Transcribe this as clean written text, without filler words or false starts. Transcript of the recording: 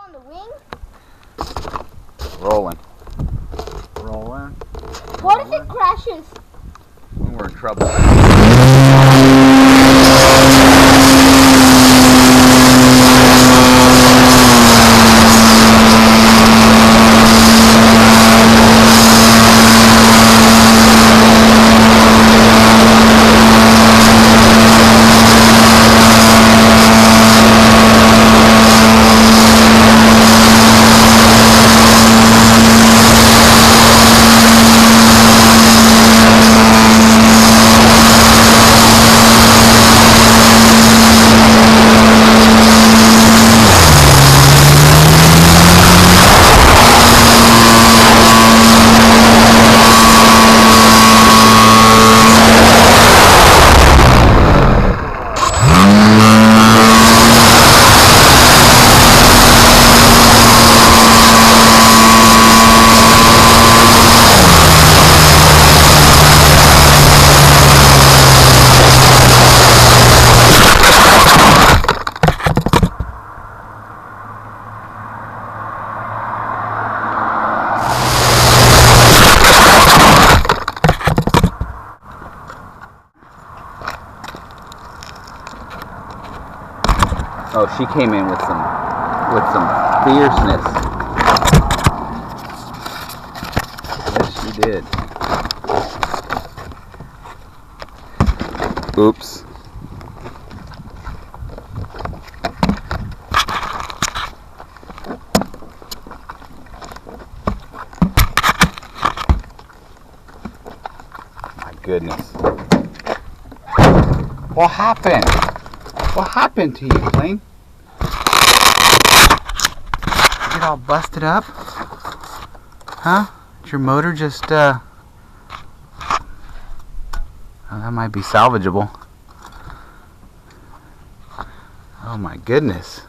on the wing? Rolling. Rolling. What if it crashes? We're in trouble. Oh, she came in with some fierceness. Yes, she did. Oops. My goodness. What happened? What happened to you, plane? Get all busted up? Huh? Did your motor just, Oh, that might be salvageable. Oh my goodness.